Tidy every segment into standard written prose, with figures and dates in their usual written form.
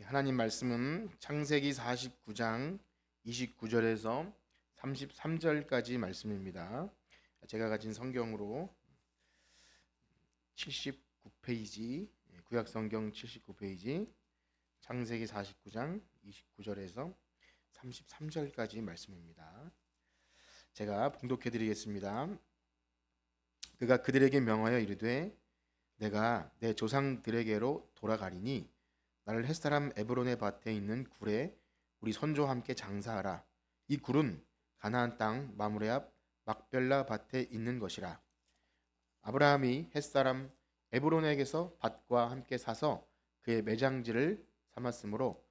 하나님 말씀은 창세기 49장 29절에서 33절까지 말씀입니다. 제가 가진 성경으로 79페이지, 구약 성경 79페이지, 창세기 49장 29절에서 33절까지 말씀입니다. 제가 봉독해 드리겠습니다. 그가 그들에게 명하여 이르되 내가 내 조상들에게로 돌아가리니 나를 햇사람 에브론의 밭에 있는 굴에 우리 선조와 함께 장사하라. 이 굴은 가나안 땅 마므레 앞 막벨라 밭에 있는 것이라. 아브라함이 햇사람 에브론에게서 밭과 함께 사서 그의 매장지를 삼았으므로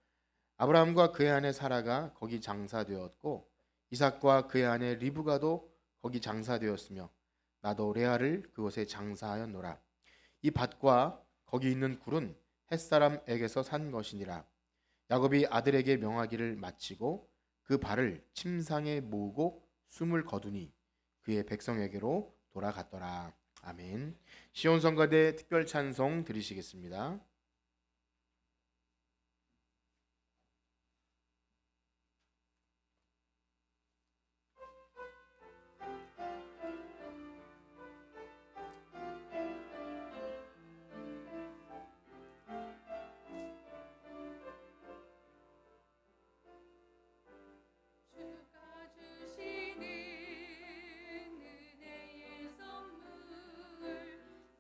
아브라함과 그의 아내 사라가 거기 장사되었고 이삭과 그의 아내 리브가도 거기 장사되었으며 나도 레아를 그곳에 장사하였노라. 이 밭과 거기 있는 굴은 햇사람에게서 산 것이니라. 야곱이 아들에게 명하기를 마치고 그 발을 침상에 모으고 숨을 거두니 그의 백성에게로 돌아갔더라. 아멘. 시온 성가대 특별 찬송 드리시겠습니다. 주가 주시는 은혜의 선물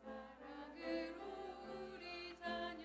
사랑으로 우리 자녀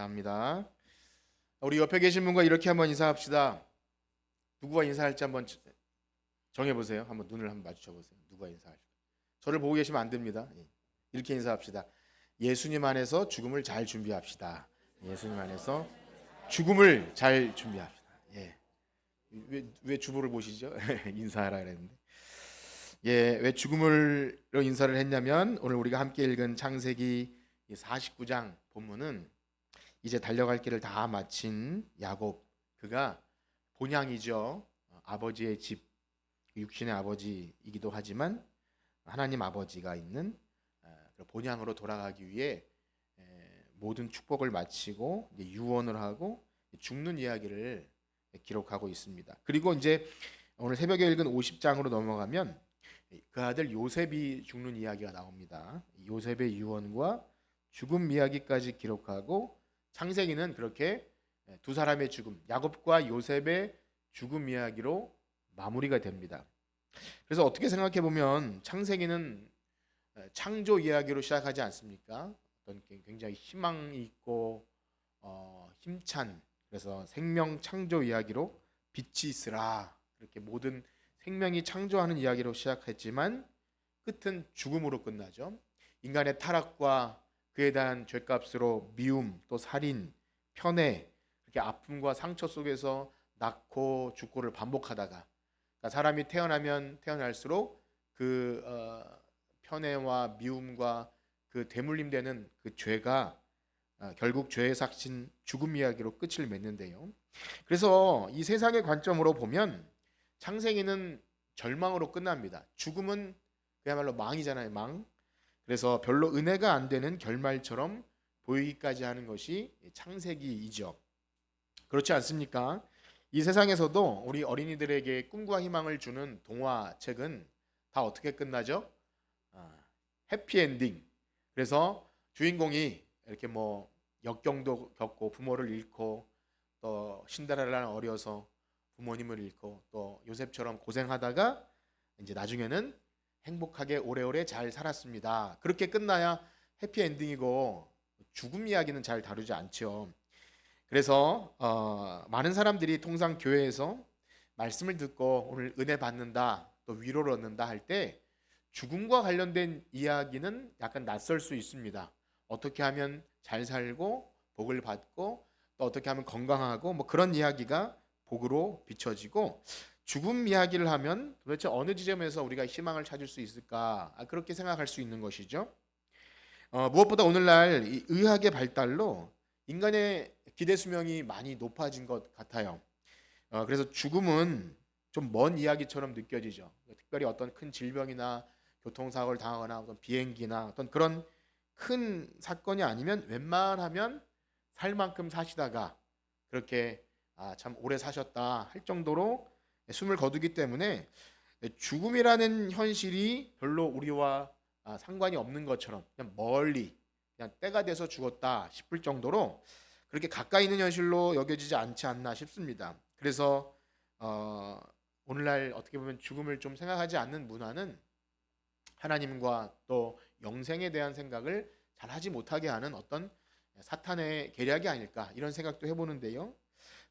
감사합니다. 우리 옆에 계신 분과 이렇게 한번 인사합시다. 누구와 인사할지 한번 정해보세요. 한번 눈을 한번 마주쳐보세요. 누가 인사할까? 저를 보고 계시면 안 됩니다. 이렇게 인사합시다. 예수님 안에서 죽음을 잘 준비합시다. 예수님 안에서 죽음을 잘 준비합시다. 예. 왜 주보를 보시죠? 인사하라 그랬는데. 예, 왜 죽음을로 인사를 했냐면 오늘 우리가 함께 읽은 창세기 49장 본문은 이제 달려갈 길을 다 마친 야곱, 그가 본향이죠. 아버지의 집, 육신의 아버지이기도 하지만 하나님 아버지가 있는 본향으로 돌아가기 위해 모든 축복을 마치고 유언을 하고 죽는 이야기를 기록하고 있습니다. 그리고 이제 오늘 새벽에 읽은 50장으로 넘어가면 그 아들 요셉이 죽는 이야기가 나옵니다. 요셉의 유언과 죽음 이야기까지 기록하고 창세기는 그렇게 두 사람의 죽음, 야곱과 요셉의 죽음 이야기로 마무리가 됩니다. 그래서 어떻게 생각해 보면 창세기는 창조 이야기로 시작하지 않습니까? 어떤 굉장히 희망이 있고 힘찬, 그래서 생명 창조 이야기로 빛이 있으라, 그렇게 모든 생명이 창조하는 이야기로 시작했지만 끝은 죽음으로 끝나죠. 인간의 타락과 그에 대한 죄값으로 미움, 또 살인, 편애, 그렇게 아픔과 상처 속에서 낳고 죽고를 반복하다가, 그러니까 사람이 태어나면 태어날수록 그 편애와 미움과 그 대물림되는 그 죄가 결국 죄의 삭신 죽음 이야기로 끝을 맺는데요. 그래서 이 세상의 관점으로 보면 창세기는 절망으로 끝납니다. 죽음은 그야말로 망이잖아요, 망. 그래서 별로 은혜가 안 되는 결말처럼 보이기까지 하는 것이 창세기이죠. 그렇지 않습니까? 이 세상에서도 우리 어린이들에게 꿈과 희망을 주는 동화책은 다 어떻게 끝나죠? 해피엔딩. 그래서 주인공이 이렇게 뭐 역경도 겪고 부모를 잃고 또 신데렐라는 어려서 부모님을 잃고 또 요셉처럼 고생하다가 이제 나중에는 행복하게 오래오래 잘 살았습니다. 그렇게 끝나야 해피엔딩이고 죽음 이야기는 잘 다루지 않죠. 그래서 많은 사람들이 통상 교회에서 말씀을 듣고 오늘 은혜 받는다, 또 위로를 얻는다 할 때 죽음과 관련된 이야기는 약간 낯설 수 있습니다. 어떻게 하면 잘 살고 복을 받고 또 어떻게 하면 건강하고 뭐 그런 이야기가 복으로 비춰지고, 죽음 이야기를 하면 도대체 어느 지점에서 우리가 희망을 찾을 수 있을까, 그렇게 생각할 수 있는 것이죠. 무엇보다 오늘날 이 의학의 발달로 인간의 기대 수명이 많이 높아진 것 같아요. 그래서 죽음은 좀 먼 이야기처럼 느껴지죠. 특별히 어떤 큰 질병이나 교통사고를 당하거나 어떤 비행기나 어떤 그런 큰 사건이 아니면 웬만하면 살 만큼 사시다가 그렇게 참 오래 사셨다 할 정도로 숨을 거두기 때문에 죽음이라는 현실이 별로 우리와 상관이 없는 것처럼 그냥 멀리 그냥 때가 돼서 죽었다 싶을 정도로 그렇게 가까이 있는 현실로 여겨지지 않지 않나 싶습니다. 그래서 오늘날 어떻게 보면 죽음을 좀 생각하지 않는 문화는 하나님과 또 영생에 대한 생각을 잘 하지 못하게 하는 어떤 사탄의 계략이 아닐까, 이런 생각도 해보는데요.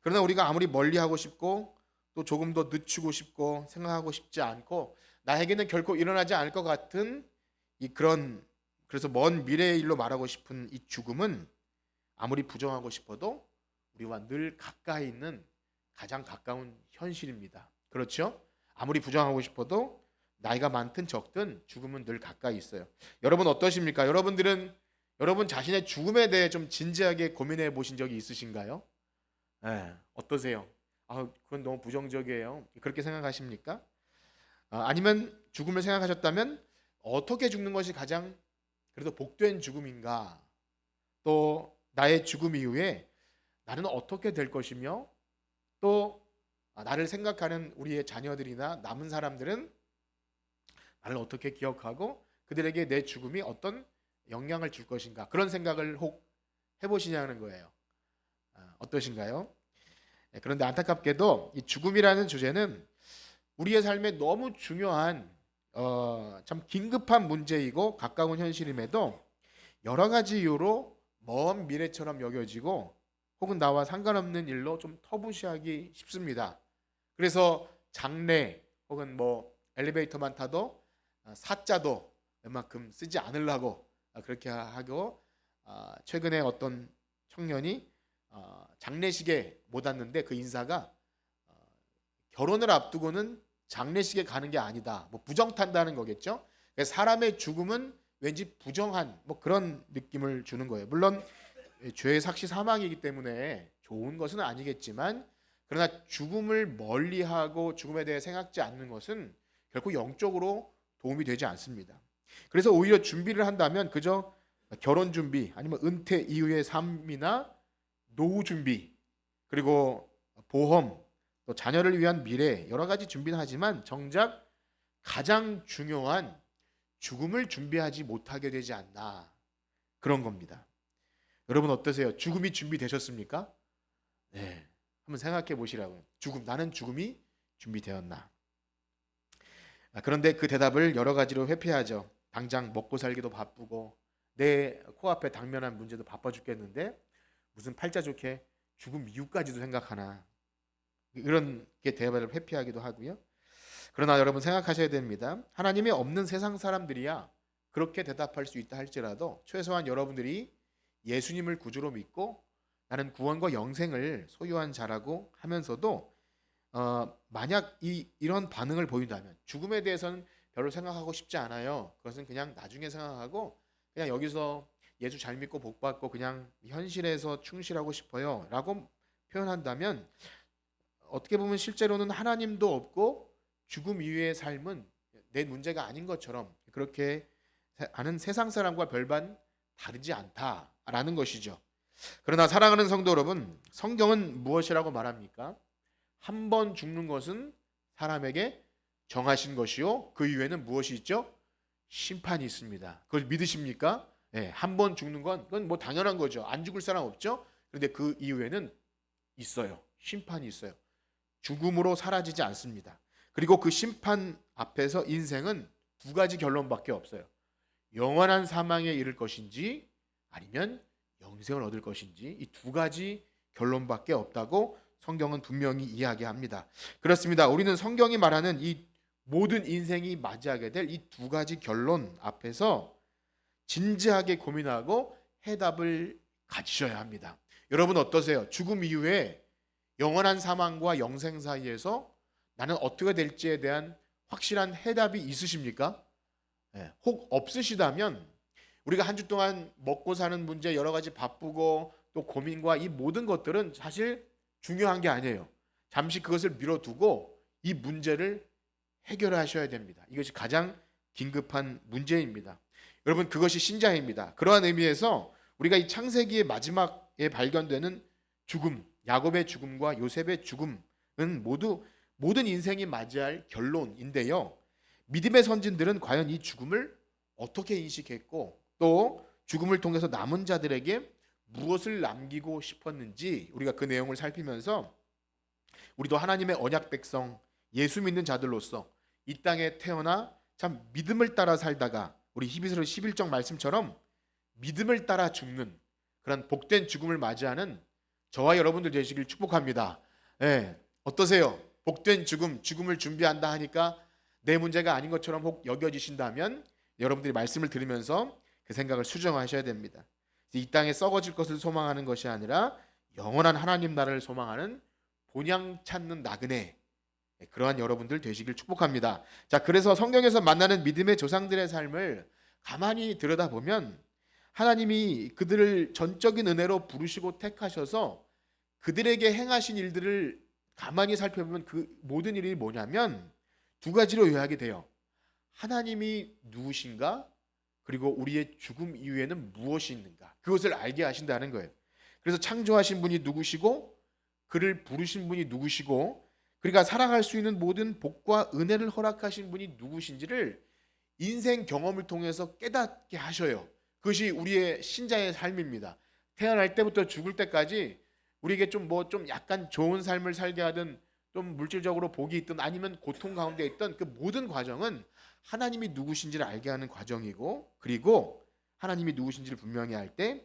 그러나 우리가 아무리 멀리하고 싶고 또 조금 더 늦추고 싶고 생각하고 싶지 않고 나에게는 결코 일어나지 않을 것 같은 그래서 먼 미래의 일로 말하고 싶은 이 죽음은 아무리 부정하고 싶어도 우리와 늘 가까이 있는 가장 가까운 현실입니다. 그렇죠? 아무리 부정하고 싶어도 나이가 많든 적든 죽음은 늘 가까이 있어요. 여러분 어떠십니까? 여러분 자신의 죽음에 대해 좀 진지하게 고민해 보신 적이 있으신가요? 어떠세요? 그건 너무 부정적이에요. 그렇게 생각하십니까? 아니면 죽음을 생각하셨다면 어떻게 죽는 것이 가장 그래도 복된 죽음인가? 또 나의 죽음 이후에 나는 어떻게 될 것이며 또 나를 생각하는 우리의 자녀들이나 남은 사람들은 나를 어떻게 기억하고 그들에게 내 죽음이 어떤 영향을 줄 것인가, 그런 생각을 혹 해보시냐는 거예요. 어떠신가요? 그런데 안타깝게도 이 죽음이라는 주제는 우리의 삶에 너무 중요한 참 긴급한 문제이고 가까운 현실임에도 여러 가지 이유로 먼 미래처럼 여겨지고 혹은 나와 상관없는 일로 좀 터부시하기 쉽습니다. 그래서 장래 혹은 뭐 엘리베이터만 타도 사자도 웬만큼 쓰지 않으려고 그렇게 하고, 최근에 어떤 청년이 장례식에 못 왔는데 그 인사가 결혼을 앞두고는 장례식에 가는 게 아니다, 뭐 부정탄다는 거겠죠. 그래서 사람의 죽음은 왠지 부정한 뭐 그런 느낌을 주는 거예요. 물론 죄의 삭시 사망이기 때문에 좋은 것은 아니겠지만, 그러나 죽음을 멀리하고 죽음에 대해 생각지 않는 것은 결코 영적으로 도움이 되지 않습니다. 그래서 오히려 준비를 한다면 그저 결혼 준비 아니면 은퇴 이후의 삶이나 노후 준비, 그리고 보험, 또 자녀를 위한 미래, 여러 가지 준비는 하지만 정작 가장 중요한 죽음을 준비하지 못하게 되지 않나, 그런 겁니다. 여러분 어떠세요? 죽음이 준비되셨습니까? 네, 한번 생각해 보시라고요. 나는 죽음이 준비되었나? 그런데 그 대답을 여러 가지로 회피하죠. 당장 먹고 살기도 바쁘고 내 코앞에 당면한 문제도 바빠 죽겠는데 무슨 팔자 좋게 죽음 이후까지도 생각하나, 이런 게 대답을 회피하기도 하고요. 그러나 여러분 생각하셔야 됩니다. 하나님이 없는 세상 사람들이야 그렇게 대답할 수 있다 할지라도, 최소한 여러분들이 예수님을 구주로 믿고 나는 구원과 영생을 소유한 자라고 하면서도 만약 이런 반응을 보인다면, 죽음에 대해서는 별로 생각하고 싶지 않아요, 그것은 그냥 나중에 생각하고 그냥 여기서 예수 잘 믿고 복 받고 그냥 현실에서 충실하고 싶어요 라고 표현한다면, 어떻게 보면 실제로는 하나님도 없고 죽음 이후의 삶은 내 문제가 아닌 것처럼 그렇게 하는 세상 사람과 별반 다르지 않다라는 것이죠. 그러나 사랑하는 성도 여러분, 성경은 무엇이라고 말합니까? 한 번 죽는 것은 사람에게 정하신 것이요, 그 이후에는 무엇이 있죠? 심판이 있습니다. 그걸 믿으십니까? 네, 한 번 죽는 건 그건 뭐 당연한 거죠. 안 죽을 사람 없죠. 그런데 그 이후에는 있어요. 심판이 있어요. 죽음으로 사라지지 않습니다. 그리고 그 심판 앞에서 인생은 두 가지 결론밖에 없어요. 영원한 사망에 이를 것인지 아니면 영생을 얻을 것인지, 이 두 가지 결론밖에 없다고 성경은 분명히 이야기합니다. 그렇습니다. 우리는 성경이 말하는 이 모든 인생이 맞이하게 될 이 두 가지 결론 앞에서 진지하게 고민하고 해답을 가지셔야 합니다. 여러분 어떠세요? 죽음 이후에 영원한 사망과 영생 사이에서 나는 어떻게 될지에 대한 확실한 해답이 있으십니까? 혹 없으시다면 우리가 한 주 동안 먹고 사는 문제 여러 가지 바쁘고 또 고민과 이 모든 것들은 사실 중요한 게 아니에요. 잠시 그것을 미뤄두고 이 문제를 해결하셔야 됩니다. 이것이 가장 긴급한 문제입니다. 여러분 그것이 신자입니다. 그러한 의미에서 우리가 이 창세기의 마지막에 발견되는 죽음, 야곱의 죽음과 요셉의 죽음은 모두 모든 인생이 맞이할 결론인데요. 믿음의 선진들은 과연 이 죽음을 어떻게 인식했고 또 죽음을 통해서 남은 자들에게 무엇을 남기고 싶었는지, 우리가 그 내용을 살피면서 우리도 하나님의 언약 백성, 예수 믿는 자들로서 이 땅에 태어나 참 믿음을 따라 살다가 우리 히브리서 11장 말씀처럼 믿음을 따라 죽는 그런 복된 죽음을 맞이하는 저와 여러분들 되시길 축복합니다. 어떠세요? 복된 죽음을 준비한다 하니까 내 문제가 아닌 것처럼 혹 여겨지신다면 여러분들이 말씀을 들으면서 그 생각을 수정하셔야 됩니다. 이 땅에 썩어질 것을 소망하는 것이 아니라 영원한 하나님 나라를 소망하는 본향 찾는 나그네, 그러한 여러분들 되시길 축복합니다. 자, 그래서 성경에서 만나는 믿음의 조상들의 삶을 가만히 들여다보면 하나님이 그들을 전적인 은혜로 부르시고 택하셔서 그들에게 행하신 일들을 가만히 살펴보면 그 모든 일이 뭐냐면 두 가지로 요약이 돼요. 하나님이 누구신가? 그리고 우리의 죽음 이후에는 무엇이 있는가? 그것을 알게 하신다는 거예요. 그래서 창조하신 분이 누구시고 그를 부르신 분이 누구시고 그러니까 살아갈 수 있는 모든 복과 은혜를 허락하신 분이 누구신지를 인생 경험을 통해서 깨닫게 하셔요. 그것이 우리의 신자의 삶입니다. 태어날 때부터 죽을 때까지 우리에게 좀 약간 좋은 삶을 살게 하든 좀 물질적으로 복이 있든 아니면 고통 가운데 있던 그 모든 과정은 하나님이 누구신지를 알게 하는 과정이고, 그리고 하나님이 누구신지를 분명히 알 때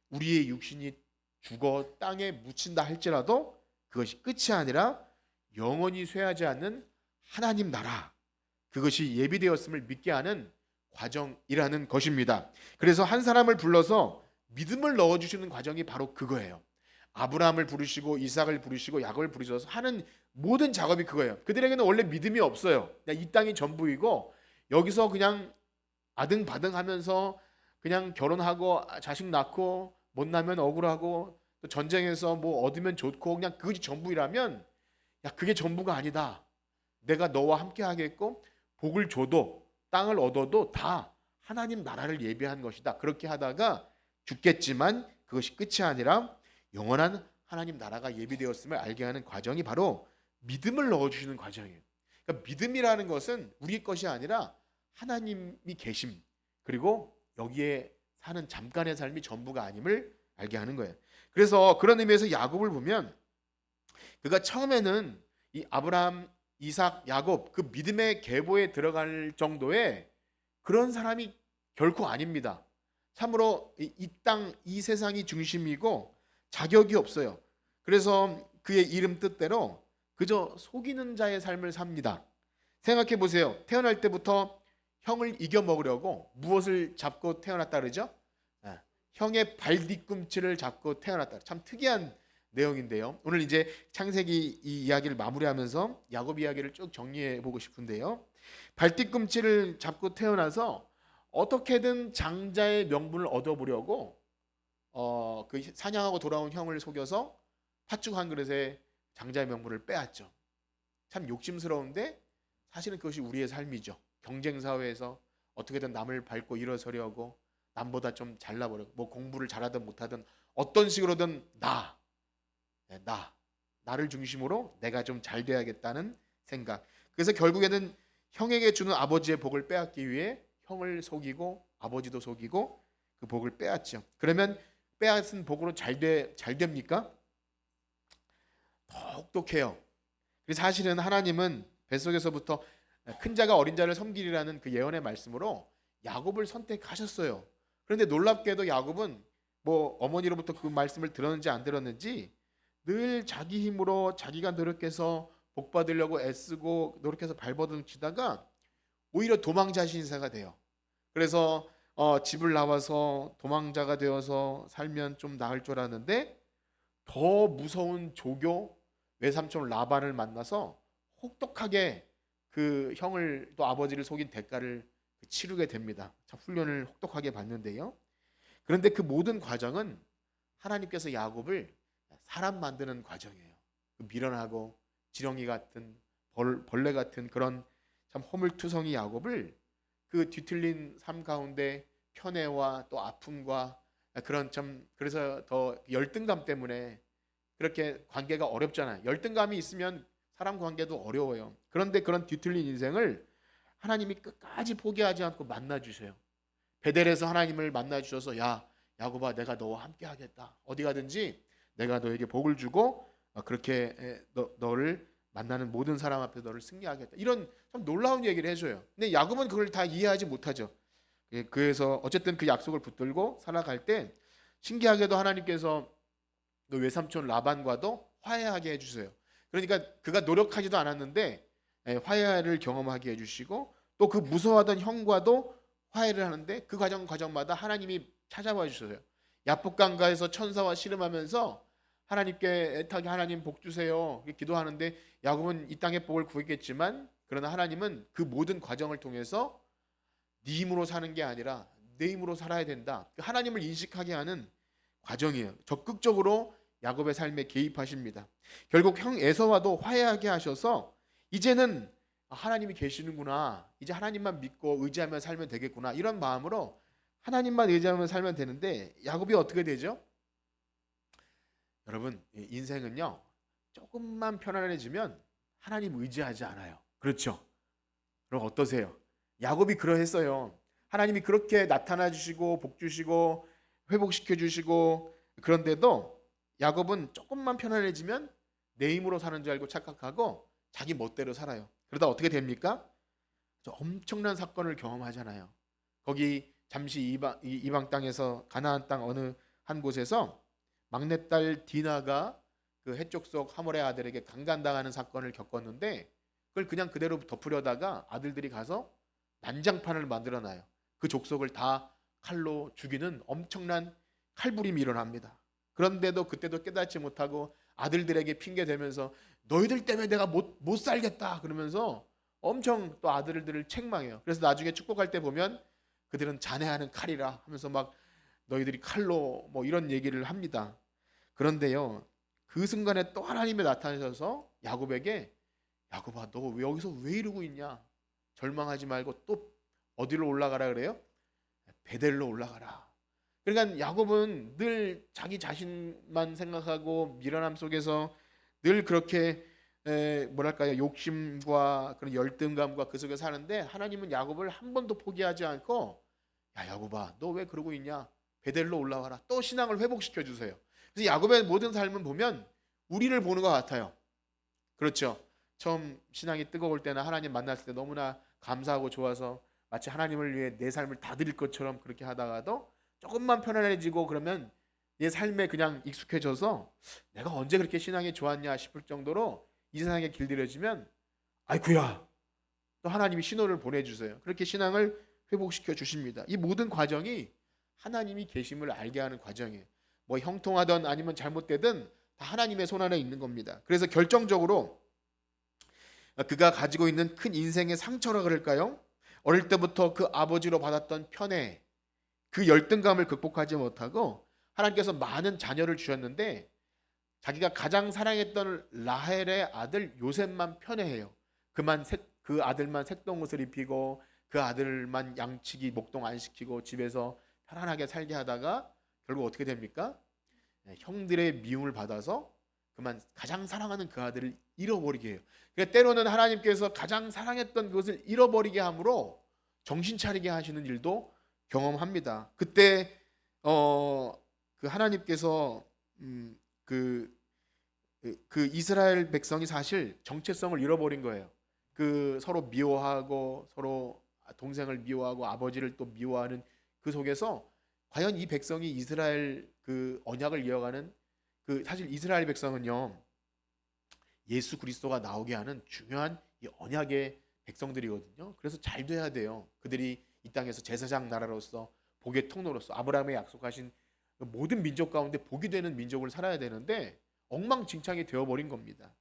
우리의 육신이 죽어 땅에 묻힌다 할지라도 그것이 끝이 아니라 영원히 쇠하지 않는 하나님 나라, 그것이 예비되었음을 믿게 하는 과정이라는 것입니다. 그래서 한 사람을 불러서 믿음을 넣어주시는 과정이 바로 그거예요. 아브라함을 부르시고 이삭을 부르시고 야곱을 부르셔서 하는 모든 작업이 그거예요. 그들에게는 원래 믿음이 없어요. 그냥 이 땅이 전부이고 여기서 그냥 아등바등하면서 그냥 결혼하고 자식 낳고 못 나면 억울하고 또 전쟁에서 뭐 얻으면 좋고 그냥 그것이 전부이라면, 야, 그게 전부가 아니다. 내가 너와 함께 하겠고 복을 줘도 땅을 얻어도 다 하나님 나라를 예비한 것이다. 그렇게 하다가 죽겠지만 그것이 끝이 아니라 영원한 하나님 나라가 예비되었음을 알게 하는 과정이 바로 믿음을 넣어주시는 과정이에요. 그러니까 믿음이라는 것은 우리 것이 아니라 하나님이 계심, 그리고 여기에 사는 잠깐의 삶이 전부가 아님을 알게 하는 거예요. 그래서 그런 의미에서 야곱을 보면 그가 처음에는 이 아브라함, 이삭, 야곱 그 믿음의 계보에 들어갈 정도의 그런 사람이 결코 아닙니다. 참으로 이 땅, 이 세상이 중심이고 자격이 없어요. 그래서 그의 이름 뜻대로 그저 속이는 자의 삶을 삽니다. 생각해 보세요. 태어날 때부터 형을 이겨 먹으려고 무엇을 잡고 태어났다 그러죠? 형의 발 뒤꿈치를 잡고 태어났다. 참 특이한 내용인데요. 오늘 이제 창세기 이 이야기를 마무리하면서 야곱 이야기를 쭉 정리해 보고 싶은데요. 발 뒤꿈치를 잡고 태어나서 어떻게든 장자의 명분을 얻어보려고 그 사냥하고 돌아온 형을 속여서 팥죽 한 그릇에 장자의 명분을 빼앗죠. 참 욕심스러운데 사실은 그것이 우리의 삶이죠. 경쟁 사회에서 어떻게든 남을 밟고 일어서려고 남보다 좀 잘나버리고 뭐 공부를 잘하든 못하든 어떤 식으로든 나를 중심으로 내가 좀 잘 돼야겠다는 생각. 그래서 결국에는 형에게 주는 아버지의 복을 빼앗기 위해 형을 속이고 아버지도 속이고 그 복을 빼앗죠. 그러면 빼앗은 복으로 잘 됩니까? 혹독해요. 그래서 사실은 하나님은 뱃속에서부터 큰 자가 어린 자를 섬기리라는 그 예언의 말씀으로 야곱을 선택하셨어요. 그런데 놀랍게도 야곱은 뭐 어머니로부터 그 말씀을 들었는지 안 들었는지 늘 자기 힘으로 자기가 노력해서 복 받으려고 애쓰고 노력해서 발버둥 치다가 오히려 도망자 신세가 돼요. 그래서 집을 나와서 도망자가 되어서 살면 좀 나을 줄 알았는데 더 무서운 조교 외삼촌 라반을 만나서 혹독하게 그 형을 또 아버지를 속인 대가를 치르게 됩니다. 참 훈련을 혹독하게 받는데요. 그런데 그 모든 과정은 하나님께서 야곱을 사람 만드는 과정이에요. 미련하고 지렁이 같은 벌레 같은 그런 참 허물투성이 야곱을 그 뒤틀린 삶 가운데 편애와 또 아픔과 그런 참 그래서 더 열등감 때문에 그렇게 관계가 어렵잖아요. 열등감이 있으면 사람 관계도 어려워요. 그런데 그런 뒤틀린 인생을 하나님이 끝까지 포기하지 않고 만나 주세요. 베델에서 하나님을 만나 주셔서 야 야곱아 내가 너와 함께 하겠다. 어디 가든지 내가 너에게 복을 주고 그렇게 너를 만나는 모든 사람 앞에 너를 승리하겠다. 이런 참 놀라운 얘기를 해줘요. 근데 야곱은 그걸 다 이해하지 못하죠. 그래서 어쨌든 그 약속을 붙들고 살아갈 때 신기하게도 하나님께서 그 외삼촌 라반과도 화해하게 해주세요. 그러니까 그가 노력하지도 않았는데 화해를 경험하게 해주시고 또 그 무서워하던 형과도 화해를 하는데 그 과정마다 하나님이 찾아와 주셔요. 야복강가에서 천사와 씨름하면서 하나님께 애타게 하나님 복 주세요 기도하는데 야곱은 이 땅의 복을 구했겠지만 그러나 하나님은 그 모든 과정을 통해서 네 힘으로 사는 게 아니라 내 힘으로 살아야 된다. 하나님을 인식하게 하는 과정이에요. 적극적으로 야곱의 삶에 개입하십니다. 결국 형 에서와도 화해하게 하셔서 이제는 하나님이 계시는구나. 이제 하나님만 믿고 의지하며 살면 되겠구나. 이런 마음으로 하나님만 의지하며 살면 되는데 야곱이 어떻게 되죠? 여러분 인생은요 조금만 편안해지면 하나님 의지하지 않아요. 그렇죠? 그럼 어떠세요? 야곱이 그러했어요. 하나님이 그렇게 나타나 주시고 복 주시고 회복시켜 주시고 그런데도 야곱은 조금만 편안해지면 내 힘으로 사는 줄 알고 착각하고 자기 멋대로 살아요. 그러다 어떻게 됩니까? 엄청난 사건을 경험하잖아요. 거기 잠시 이방 땅에서 가나안 땅 어느 한 곳에서 막내딸 디나가 그 해족속 하몰의 아들에게 강간당하는 사건을 겪었는데 그걸 그냥 그대로 덮으려다가 아들들이 가서 난장판을 만들어놔요. 그 족속을 다 칼로 죽이는 엄청난 칼부림이 일어납니다. 그런데도 그때도 깨닫지 못하고 아들들에게 핑계 대면서 너희들 때문에 내가 못 살겠다 그러면서 엄청 또 아들들을 책망해요. 그래서 나중에 축복할 때 보면 그들은 자네하는 칼이라 하면서 막 너희들이 칼로 뭐 이런 얘기를 합니다. 그런데요, 그 순간에 또 하나님이 나타나셔서 야곱에게 야곱아 너 왜 여기서 왜 이러고 있냐? 절망하지 말고 또 어디로 올라가라 그래요? 베델로 올라가라. 그러니까 야곱은 늘 자기 자신만 생각하고 미련함 속에서 늘 그렇게 뭐랄까요 욕심과 그런 열등감과 그 속에 사는데 하나님은 야곱을 한 번도 포기하지 않고 야 야곱아 너 왜 그러고 있냐? 베델로 올라와라. 또 신앙을 회복시켜 주세요. 그래서 야곱의 모든 삶은 보면 우리를 보는 것 같아요. 그렇죠. 처음 신앙이 뜨거울 때나 하나님 만났을 때 너무나 감사하고 좋아서 마치 하나님을 위해 내 삶을 다 드릴 것처럼 그렇게 하다가도 조금만 편안해지고 그러면 내 삶에 그냥 익숙해져서 내가 언제 그렇게 신앙이 좋았냐 싶을 정도로 이 세상에 길들여지면 아이쿠야 또 하나님이 신호를 보내주세요. 그렇게 신앙을 회복시켜 주십니다. 이 모든 과정이 하나님이 계심을 알게 하는 과정이에요. 뭐 형통하든 아니면 잘못되든 다 하나님의 손 안에 있는 겁니다. 그래서 결정적으로 그가 가지고 있는 큰 인생의 상처라 그럴까요? 어릴 때부터 그 아버지로 받았던 편애, 그 열등감을 극복하지 못하고 하나님께서 많은 자녀를 주셨는데 자기가 가장 사랑했던 라헬의 아들 요셉만 편애해요. 그 아들만 색동옷을 입히고 그 아들만 양치기 목동 안 시키고 집에서 편안하게 살게 하다가 결국 어떻게 됩니까? 형들의 미움을 받아서 그만 가장 사랑하는 그 아들을 잃어버리게 해요. 그러니까 때로는 하나님께서 가장 사랑했던 그것을 잃어버리게 함으로 정신 차리게 하시는 일도 경험합니다. 그때 그 하나님께서 그 이스라엘 백성이 사실 정체성을 잃어버린 거예요. 그 서로 미워하고 서로 동생을 미워하고 아버지를 또 미워하는 그 속에서 과연 이 백성이 이스라엘 그 언약을 이어가는 그 사실 이스라엘 백성은요 예수 그리스도가 나오게 하는 중요한 이 언약의 백성들이거든요. 그래서 잘 돼야 돼요. 그들이 이 땅에서 제사장 나라로서 복의 통로로서 아브라함의 약속하신 모든 민족 가운데 복이 되는 민족을 살아야 되는데 엉망진창이 되어버린 겁니다.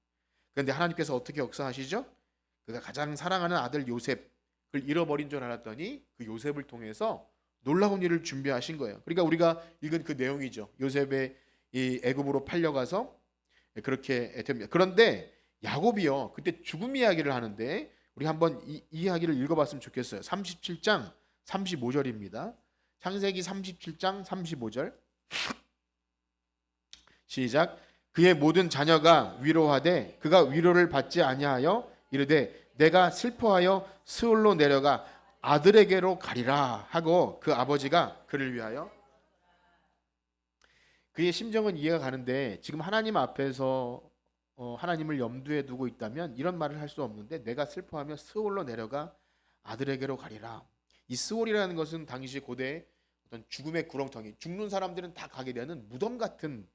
그런데 하나님께서 어떻게 역사하시죠? 그가 가장 사랑하는 아들 요셉을 잃어버린 줄 알았더니 그 요셉을 통해서 놀라운 일을 준비하신 거예요. 그러니까 우리가 읽은 그 내용이죠. 요셉의 이 애굽으로 팔려가서 그렇게 됩니다. 그런데 야곱이요 그때 죽음 이야기를 하는데 우리 한번 이 이야기를 읽어봤으면 좋겠어요. 37장 35절입니다. 창세기 37장 35절 시작. 그의 모든 자녀가 위로하되 그가 위로를 받지 아니하여 이르되 내가 슬퍼하여 스올로 내려가 아들에게로 가리라 하고 그 아버지가 그를 위하여 그의 심정은 이해가 가는데 지금 하나님 앞에서 하나님을 염두에 두고 있다면 이런 말을 할 수 없는데 내가 슬퍼하며 스올로 내려가 아들에게로 가리라. 이 스올이라는 것은 당시 고대 어떤 죽음의 구렁텅이 죽는 사람들은 다 가게 되는 무덤 같은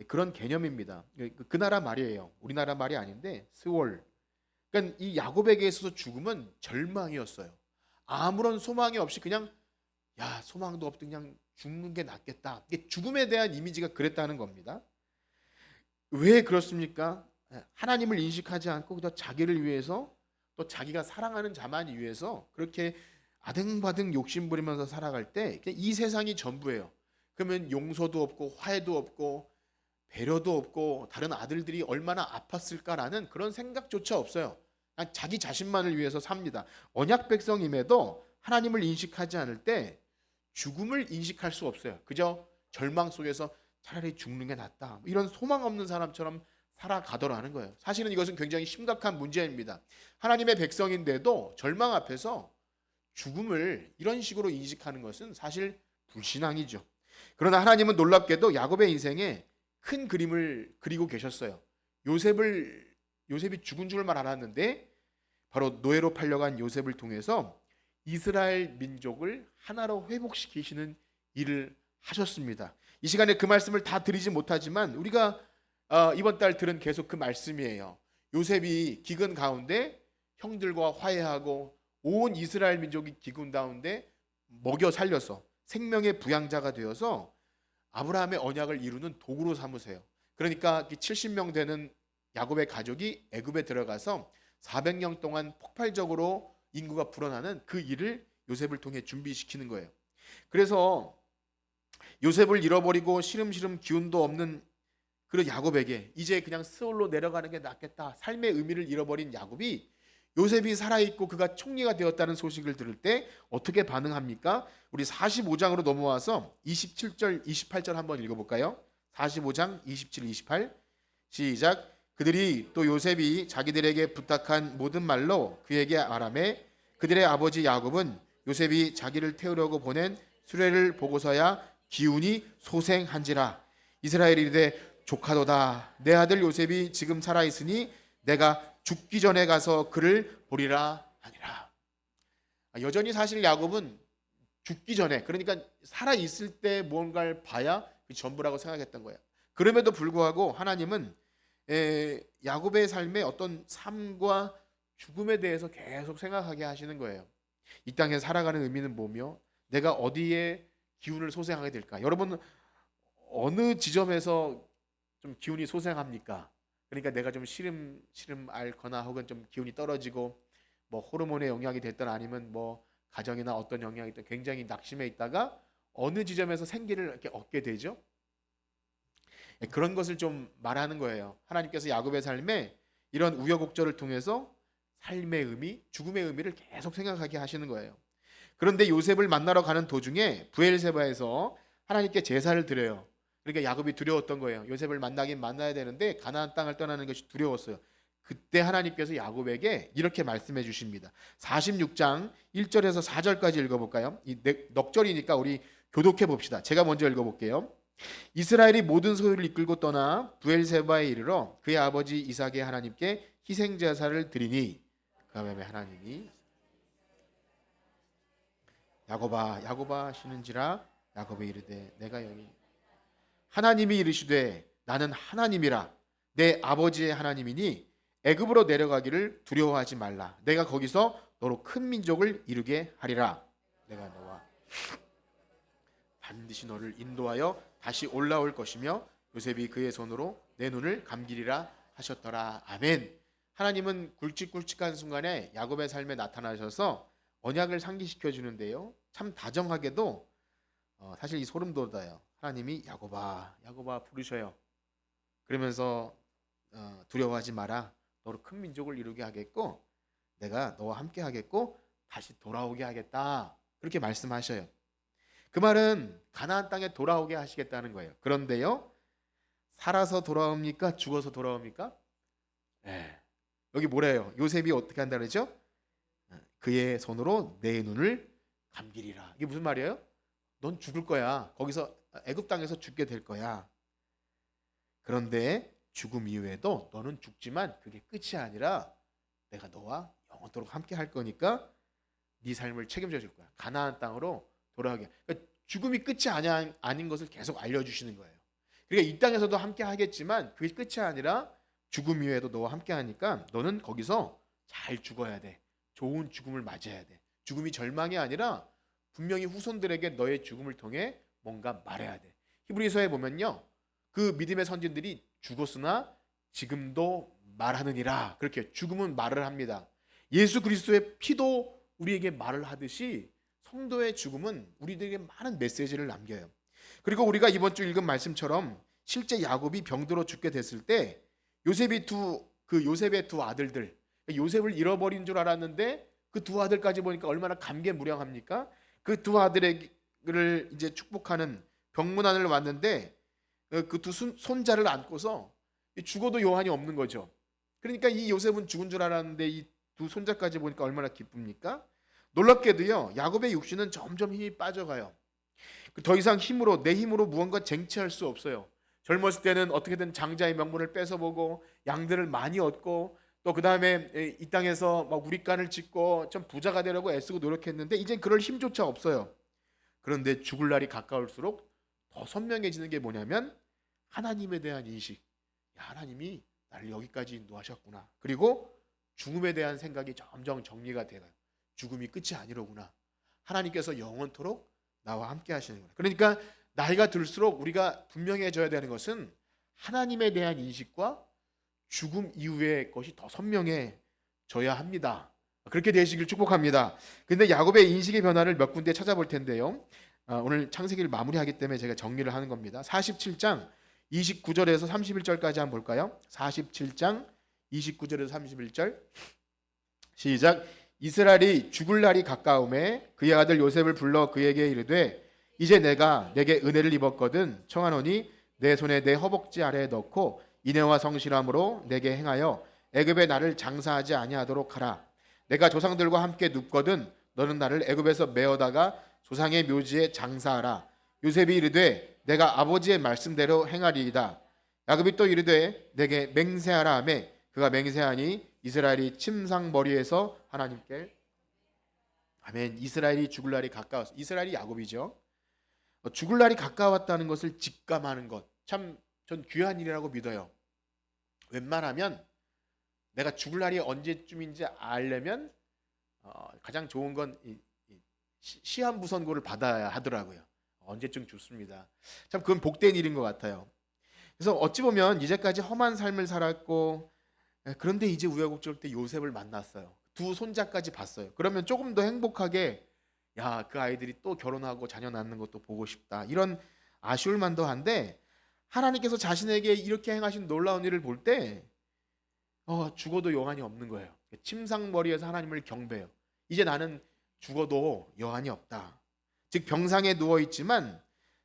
그런 개념입니다. 그 나라 말이에요. 우리나라 말이 아닌데 스올. 그러니까 이 야곱에게 있어서 죽음은 절망이었어요. 아무런 소망이 없이 그냥 야 소망도 없이 그냥 죽는 게 낫겠다. 이게 죽음에 대한 이미지가 그랬다는 겁니다. 왜 그렇습니까? 하나님을 인식하지 않고 그저 자기를 위해서 또 자기가 사랑하는 자만 위해서 그렇게 아등바등 욕심 부리면서 살아갈 때 이 세상이 전부예요. 그러면 용서도 없고 화해도 없고 배려도 없고 다른 아들들이 얼마나 아팠을까라는 그런 생각조차 없어요. 그냥 자기 자신만을 위해서 삽니다. 언약 백성임에도 하나님을 인식하지 않을 때 죽음을 인식할 수 없어요. 그저 절망 속에서 차라리 죽는 게 낫다. 이런 소망 없는 사람처럼 살아가더라는 거예요. 사실은 이것은 굉장히 심각한 문제입니다. 하나님의 백성인데도 절망 앞에서 죽음을 이런 식으로 인식하는 것은 사실 불신앙이죠. 그러나 하나님은 놀랍게도 야곱의 인생에 큰 그림을 그리고 계셨어요. 요셉이 죽은 줄만 알았는데 바로 노예로 팔려간 요셉을 통해서 이스라엘 민족을 하나로 회복시키시는 일을 하셨습니다. 이 시간에 그 말씀을 다 드리지 못하지만 우리가 이번 달 들은 계속 그 말씀이에요. 요셉이 기근 가운데 형들과 화해하고 온 이스라엘 민족이 기근 가운데 먹여 살려서 생명의 부양자가 되어서 아브라함의 언약을 이루는 도구로 삼으세요. 그러니까 70명 되는 야곱의 가족이 애굽에 들어가서 400년 동안 폭발적으로 인구가 불어나는 그 일을 요셉을 통해 준비시키는 거예요. 그래서 요셉을 잃어버리고 시름시름 기운도 없는 그 야곱에게 이제 그냥 스올로 내려가는 게 낫겠다. 삶의 의미를 잃어버린 야곱이 요셉이 살아있고 그가 총리가 되었다는 소식을 들을 때 어떻게 반응합니까? 우리 45장으로 넘어와서 27절, 28절 한번 읽어볼까요? 45장 27, 28 시작. 그들이 또 요셉이 자기들에게 부탁한 모든 말로 그에게 말하매 그들의 아버지 야곱은 요셉이 자기를 태우려고 보낸 수레를 보고서야 기운이 소생한지라. 이스라엘이 이르되 조카도다. 내 아들 요셉이 지금 살아있으니 내가 죽기 전에 가서 그를 보리라 하니라. 여전히 사실 야곱은 죽기 전에, 그러니까 살아있을 때 뭔가를 봐야 그 전부라고 생각했던 거예요. 그럼에도 불구하고 하나님은 야곱의 삶의 어떤 삶과 죽음에 대해서 계속 생각하게 하시는 거예요. 이 땅에 살아가는 의미는 뭐며 내가 어디에 기운을 소생하게 될까? 여러분 어느 지점에서 좀 기운이 소생합니까? 그러니까 내가 좀 시름 앓거나 혹은 좀 기운이 떨어지고 뭐 호르몬의 영향이 됐든 아니면 뭐 가정이나 어떤 영향이 있든 굉장히 낙심해 있다가 어느 지점에서 생기를 이렇게 얻게 되죠. 그런 것을 좀 말하는 거예요. 하나님께서 야곱의 삶에 이런 우여곡절을 통해서 삶의 의미, 죽음의 의미를 계속 생각하게 하시는 거예요. 그런데 요셉을 만나러 가는 도중에 브엘세바에서 하나님께 제사를 드려요. 그러니까 야곱이 두려웠던 거예요. 요셉을 만나긴 만나야 되는데 가나안 땅을 떠나는 것이 두려웠어요. 그때 하나님께서 야곱에게 이렇게 말씀해 주십니다. 46장 1절에서 4절까지 읽어볼까요? 이 넉절이니까 우리 교독해 봅시다. 제가 먼저 읽어볼게요. 이스라엘이 모든 소유를 이끌고 떠나 브엘세바에 이르러 그의 아버지 이삭의 하나님께 희생제사를 드리니 그 다음에 하나님이 야곱아 야곱아 하시는지라. 야곱이 이르되 내가 여기. 하나님이 이르시되 나는 하나님이라 내 아버지의 하나님이니 애굽으로 내려가기를 두려워하지 말라. 내가 거기서 너로 큰 민족을 이루게 하리라. 내가 너와 반드시 너를 인도하여 다시 올라올 것이며 요셉이 그의 손으로 내 눈을 감기리라 하셨더라. 아멘. 하나님은 굵직굵직한 순간에 야곱의 삶에 나타나셔서 언약을 상기시켜 주는데요. 참 다정하게도 사실 이 소름 돋아요. 하나님이 야곱아 야곱아 부르셔요. 그러면서 두려워하지 마라. 너로 큰 민족을 이루게 하겠고 내가 너와 함께 하겠고 다시 돌아오게 하겠다. 그렇게 말씀하셔요. 그 말은 가나안 땅에 돌아오게 하시겠다는 거예요. 그런데요, 살아서 돌아옵니까? 죽어서 돌아옵니까? 네. 여기 뭐래요? 요셉이 어떻게 한다 그러죠? 그의 손으로 내 눈을 감기리라. 이게 무슨 말이에요? 넌 죽을 거야. 거기서 애굽 땅에서 죽게 될 거야. 그런데 죽음 이후에도 너는 죽지만 그게 끝이 아니라 내가 너와 영원토록 함께 할 거니까 네 삶을 책임져 줄 거야. 가나안 땅으로 돌아가게. 그러니까 죽음이 끝이 아닌 것을 계속 알려주시는 거예요. 그러니까 이 땅에서도 함께 하겠지만 그게 끝이 아니라 죽음 이후에도 너와 함께 하니까 너는 거기서 잘 죽어야 돼. 좋은 죽음을 맞이해야 돼. 죽음이 절망이 아니라 분명히 후손들에게 너의 죽음을 통해 뭔가 말해야 돼. 히브리서에 보면요, 그 믿음의 선진들이 죽었으나 지금도 말하느니라. 그렇게 죽음은 말을 합니다. 예수 그리스도의 피도 우리에게 말을 하듯이 성도의 죽음은 우리들에게 많은 메시지를 남겨요. 그리고 우리가 이번 주 읽은 말씀처럼 실제 야곱이 병들어 죽게 됐을 때 요셉의 두 아들들, 요셉을 잃어버린 줄 알았는데 그 두 아들까지 보니까 얼마나 감개무량합니까? 그 두 아들을 이제 축복하는 병문안을 왔는데 그 두 손자를 안고서 죽어도 요한이 없는 거죠. 그러니까 이 요셉은 죽은 줄 알았는데 이 두 손자까지 보니까 얼마나 기쁩니까? 놀랍게도요, 야곱의 육신은 점점 힘이 빠져가요. 더 이상 내 힘으로 무언가 쟁취할 수 없어요. 젊었을 때는 어떻게든 장자의 명분을 뺏어보고 양들을 많이 얻고 또 그 다음에 이 땅에서 막 우리간을 짓고 좀 부자가 되려고 애쓰고 노력했는데 이젠 그럴 힘조차 없어요. 그런데 죽을 날이 가까울수록 더 선명해지는 게 뭐냐면 하나님에 대한 인식. 야, 하나님이 나를 여기까지 인도하셨구나. 그리고 죽음에 대한 생각이 점점 정리가 돼요. 죽음이 끝이 아니로구나. 하나님께서 영원토록 나와 함께 하시는구나. 그러니까 나이가 들수록 우리가 분명해져야 되는 것은 하나님에 대한 인식과 죽음 이후의 것이 더 선명해져야 합니다. 그렇게 되시길 축복합니다. 근데 야곱의 인식의 변화를 몇 군데 찾아볼 텐데요. 오늘 창세기를 마무리하기 때문에 제가 정리를 하는 겁니다. 47장 29절에서 31절까지 한번 볼까요? 47장 29절에서 31절 시작. 이스라엘이 죽을 날이 가까움에 그의 아들 요셉을 불러 그에게 이르되 이제 내가 내게 은혜를 입었거든 청하노니 내 손에 내 허벅지 아래에 넣고 인애와 성실함으로 내게 행하여 애굽에 나를 장사하지 아니하도록 하라. 내가 조상들과 함께 눕거든 너는 나를 애굽에서 메어다가 조상의 묘지에 장사하라. 요셉이 이르되 내가 아버지의 말씀대로 행하리이다. 야곱이 또 이르되 내게 맹세하라 하며 그가 맹세하니 이스라엘이 침상머리에서 하나님께 아멘. 이스라엘이 죽을 날이 가까웠어. 이스라엘이 야곱이죠. 죽을 날이 가까웠다는 것을 직감하는 것 참 전 귀한 일이라고 믿어요. 웬만하면 내가 죽을 날이 언제쯤인지 알려면 가장 좋은 건 시한부 선고를 받아야 하더라고요. 언제쯤 죽습니다. 참 그건 복된 일인 것 같아요. 그래서 어찌 보면 이제까지 험한 삶을 살았고 그런데 이제 우여곡절 때 요셉을 만났어요. 두 손자까지 봤어요. 그러면 조금 더 행복하게 야, 그 아이들이 또 결혼하고 자녀 낳는 것도 보고 싶다. 이런 아쉬울 만도 한데 하나님께서 자신에게 이렇게 행하신 놀라운 일을 볼 때 죽어도 여한이 없는 거예요. 침상머리에서 하나님을 경배해요. 이제 나는 죽어도 여한이 없다. 즉 병상에 누워 있지만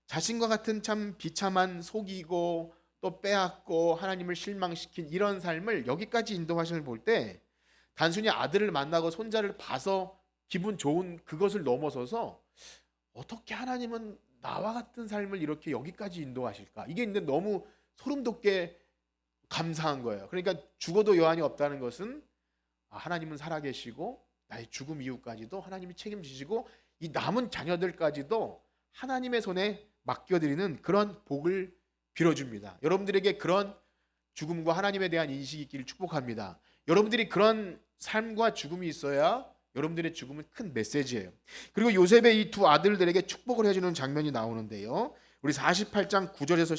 자신과 같은 참 비참한 속이고 또 빼앗고 하나님을 실망시킨 이런 삶을 여기까지 인도하심을 볼 때 단순히 아들을 만나고 손자를 봐서 기분 좋은 그것을 넘어서서 어떻게 하나님은 나와 같은 삶을 이렇게 여기까지 인도하실까? 이게 근데 너무 소름 돋게 감사한 거예요. 그러니까 죽어도 여한이 없다는 것은 하나님은 살아계시고 나의 죽음 이후까지도 하나님이 책임지시고 이 남은 자녀들까지도 하나님의 손에 맡겨드리는 그런 복을 빌어줍니다. 여러분들에게 그런 죽음과 하나님에 대한 인식이 있기를 축복합니다. 여러분들이 그런 삶과 죽음이 있어야 여러분들의 죽음은 큰 메시지예요. 그리고 요셉의 이 두 아들들에게 축복을 해주는 장면이 나오는데요. 우리 48장 9절에서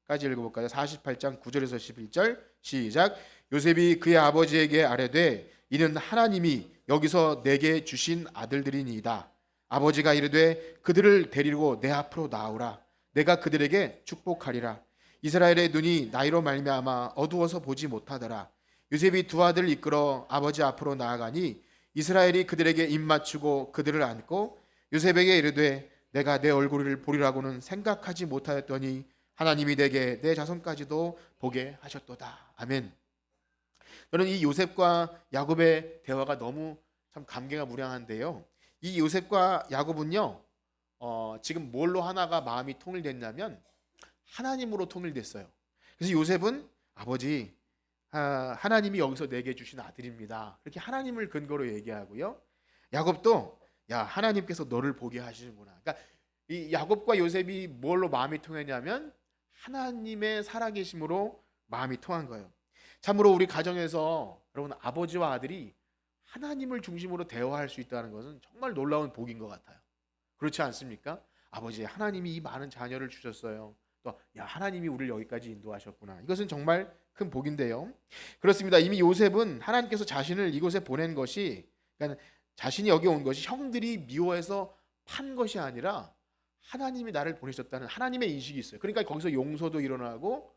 11절까지 읽어볼까요? 48장 9절에서 11절 시작. 요셉이 그의 아버지에게 아뢰되 이는 하나님이 여기서 내게 주신 아들들이니이다. 아버지가 이르되 그들을 데리고 내 앞으로 나오라. 내가 그들에게 축복하리라. 이스라엘의 눈이 나이로 말미암아 어두워서 보지 못하더라. 요셉이 두 아들을 이끌어 아버지 앞으로 나아가니 이스라엘이 그들에게 입맞추고 그들을 안고 요셉에게 이르되 내가 내 얼굴을 보리라고는 생각하지 못하였더니 하나님이 내게 내 자손까지도 보게 하셨도다. 아멘. 저는 이 요셉과 야곱의 대화가 너무 참 감개가 무량한데요. 이 요셉과 야곱은요 지금 뭘로 하나가 마음이 통일됐냐면 하나님으로 통일됐어요. 그래서 요셉은 아버지 하나님이 여기서 내게 주신 아들입니다. 그렇게 하나님을 근거로 얘기하고요. 야곱도 야 하나님께서 너를 보게 하시는구나. 그러니까 이 야곱과 요셉이 뭘로 마음이 통했냐면 하나님의 살아계심으로 마음이 통한 거예요. 참으로 우리 가정에서 여러분 아버지와 아들이 하나님을 중심으로 대화할 수 있다는 것은 정말 놀라운 복인 것 같아요. 그렇지 않습니까? 아버지 하나님이 이 많은 자녀를 주셨어요. 또 야 하나님이 우리를 여기까지 인도하셨구나. 이것은 정말 큰 복인데요. 그렇습니다. 이미 요셉은 하나님께서 자신을 이곳에 보낸 것이 그러니까 자신이 여기 온 것이 형들이 미워해서 판 것이 아니라 하나님이 나를 보내셨다는 하나님의 인식이 있어요. 그러니까 거기서 용서도 일어나고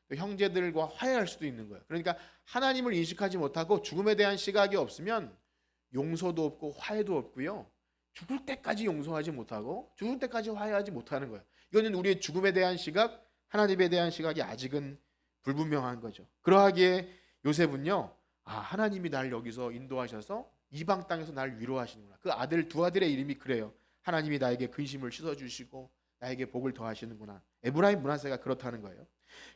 또 형제들과 화해할 수도 있는 거예요. 그러니까 하나님을 인식하지 못하고 죽음에 대한 시각이 없으면 용서도 없고 화해도 없고요. 죽을 때까지 용서하지 못하고 죽을 때까지 화해하지 못하는 거예요. 이거는 우리의 죽음에 대한 시각, 하나님에 대한 시각이 아직은 불분명한 거죠. 그러하기에 요셉은요, 하나님이 날 여기서 인도하셔서 이방 땅에서 날 위로하시는구나. 그 두 아들의 이름이 그래요. 하나님이 나에게 근심을 씻어주시고 나에게 복을 더하시는구나. 에브라임 므낫세가 그렇다는 거예요.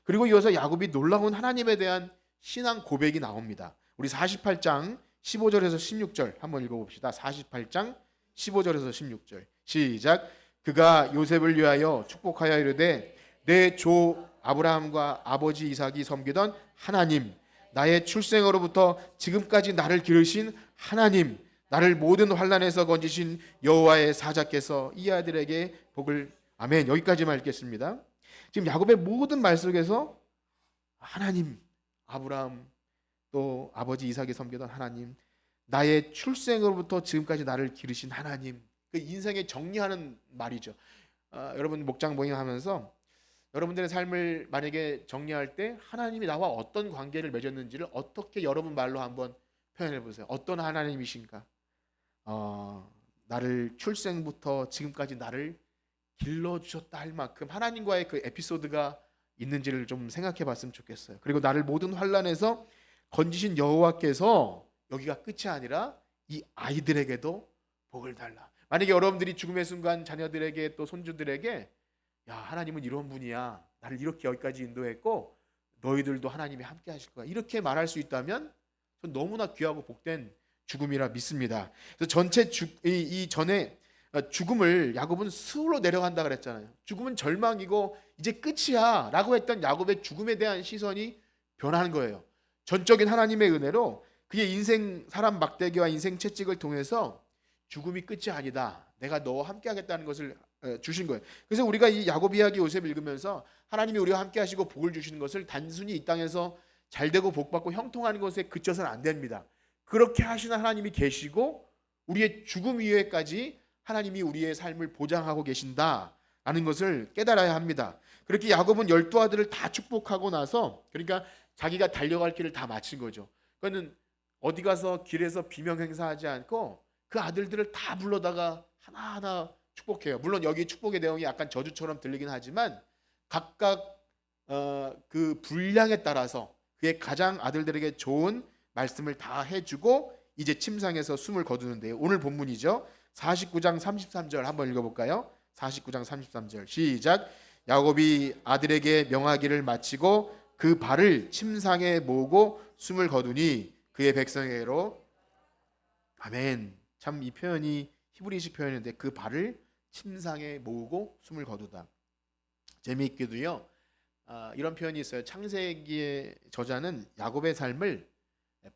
그리고 이어서 야곱이 놀라운 하나님에 대한 신앙 고백이 나옵니다. 우리 48장 15절에서 16절 한번 읽어봅시다. 48장 15절에서 16절 시작. 그가 요셉을 위하여 축복하여 이르되 내 조 아브라함과 아버지 이삭이 섬기던 하나님, 나의 출생으로부터 지금까지 나를 기르신 하나님, 나를 모든 환난에서 건지신 여호와의 사자께서 이 아들에게 복을. 아멘. 여기까지만 읽겠습니다. 지금 야곱의 모든 말 속에서 하나님, 아브라함, 또 아버지 이삭이 섬기던 하나님, 나의 출생으로부터 지금까지 나를 기르신 하나님, 그 인생에 정리하는 말이죠. 여러분 목장 모임하면서 여러분들의 삶을 만약에 정리할 때 하나님이 나와 어떤 관계를 맺었는지를 어떻게 여러분 말로 한번 표현해 보세요. 어떤 하나님이신가? 나를 출생부터 지금까지 나를 길러주셨다 할 만큼 하나님과의 그 에피소드가 있는지를 좀 생각해 봤으면 좋겠어요. 그리고 나를 모든 환난에서 건지신 여호와께서 여기가 끝이 아니라 이 아이들에게도 복을 달라. 만약에 여러분들이 죽음의 순간 자녀들에게 또 손주들에게 야, 하나님은 이런 분이야, 나를 이렇게 여기까지 인도했고 너희들도 하나님이 함께 하실 거야, 이렇게 말할 수 있다면 전 너무나 귀하고 복된 죽음이라 믿습니다. 그래서 전체 이 전에 죽음을 야곱은 스울로 내려간다 그랬잖아요. 죽음은 절망이고 이제 끝이야 라고 했던 야곱의 죽음에 대한 시선이 변하는 거예요. 전적인 하나님의 은혜로 그의 인생 사람 막대기와 인생 채찍을 통해서 죽음이 끝이 아니다, 내가 너와 함께 하겠다는 것을 주신 거예요. 그래서 우리가 이 야곱 이야기 요셉 읽으면서 하나님이 우리와 함께 하시고 복을 주시는 것을 단순히 이 땅에서 잘되고 복받고 형통하는 것에 그쳐서는 안 됩니다. 그렇게 하시는 하나님이 계시고 우리의 죽음 이후에까지 하나님이 우리의 삶을 보장하고 계신다라는 것을 깨달아야 합니다. 그렇게 야곱은 12아들을 다 축복하고 나서, 그러니까 자기가 달려갈 길을 다 마친 거죠. 그거는 어디 가서 길에서 비명 행사하지 않고 그 아들들을 다 불러다가 하나하나 축복해요. 물론 여기 축복의 내용이 약간 저주처럼 들리긴 하지만 각각 그 분량에 따라서 그의 가장 아들들에게 좋은 말씀을 다 해주고 이제 침상에서 숨을 거두는데요. 오늘 본문이죠. 49장 33절 한번 읽어볼까요? 49장 33절 시작. 야곱이 아들에게 명하기를 마치고 그 발을 침상에 모으고 숨을 거두니 그의 백성에게로. 아멘. 참 이 표현이 히브리식 표현인데 그 발을 침상에 모으고 숨을 거두다. 재미있게도요, 이런 표현이 있어요. 창세기의 저자는 야곱의 삶을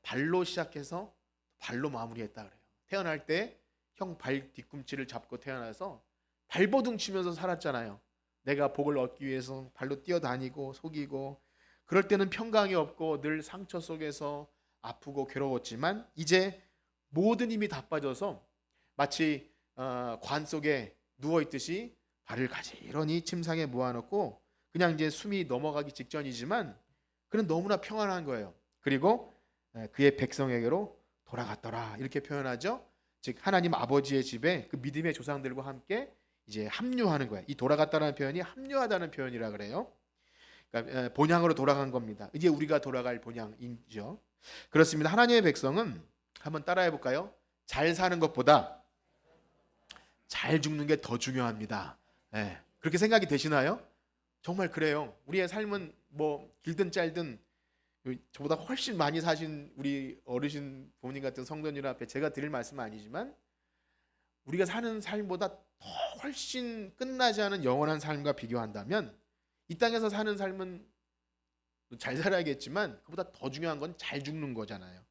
발로 시작해서 발로 마무리했다 그래요. 태어날 때 형 발 뒤꿈치를 잡고 태어나서 발버둥 치면서 살았잖아요. 내가 복을 얻기 위해서 발로 뛰어다니고 속이고, 그럴 때는 평강이 없고 늘 상처 속에서 아프고 괴로웠지만 이제 모든 힘이 다 빠져서 마치 관 속에 누워있듯이 발을 가지런히 침상에 모아놓고 그냥 이제 숨이 넘어가기 직전이지만 그는 너무나 평안한 거예요. 그리고 그의 백성에게로 돌아갔더라 이렇게 표현하죠. 즉 하나님 아버지의 집에 그 믿음의 조상들과 함께 이제 합류하는 거예요. 이 돌아갔다는 표현이 합류하다는 표현이라 그래요. 그러니까 본향으로 돌아간 겁니다. 이제 우리가 돌아갈 본향이죠. 그렇습니다. 하나님의 백성은 한번 따라해 볼까요? 잘 사는 것보다 잘 죽는 게 더 중요합니다. 네. 그렇게 생각이 되시나요? 정말 그래요. 우리의 삶은 뭐 길든 짧든 저보다 훨씬 많이 사신 우리 어르신 부모님 같은 성도님 앞에 제가 드릴 말씀은 아니지만 우리가 사는 삶보다 더 훨씬 끝나지 않은 영원한 삶과 비교한다면 이 땅에서 사는 삶은 잘 살아야겠지만 그보다 더 중요한 건 잘 죽는 거잖아요.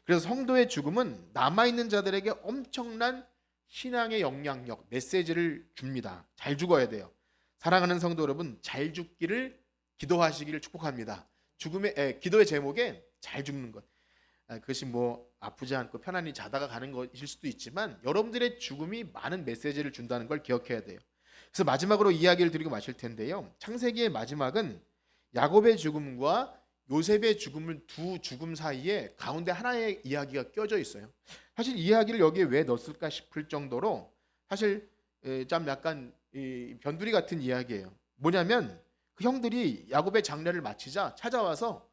그래서 성도의 죽음은 남아있는 자들에게 엄청난 신앙의 영향력, 메시지를 줍니다. 잘 죽어야 돼요. 사랑하는 성도 여러분, 잘 죽기를 기도하시기를 축복합니다. 기도의 제목에 잘 죽는 것. 그것이 뭐 아프지 않고 편안히 자다가 가는 것일 수도 있지만 여러분들의 죽음이 많은 메시지를 준다는 걸 기억해야 돼요. 그래서 마지막으로 이야기를 드리고 마칠 텐데요. 창세기의 마지막은 야곱의 죽음과 요셉의 죽음을 두 죽음 사이에 가운데 하나의 이야기가 껴져 있어요. 사실 이 이야기를 여기에 왜 넣었을까 싶을 정도로 사실 좀 약간 변두리 같은 이야기예요. 뭐냐면 그 형들이 야곱의 장례를 마치자 찾아와서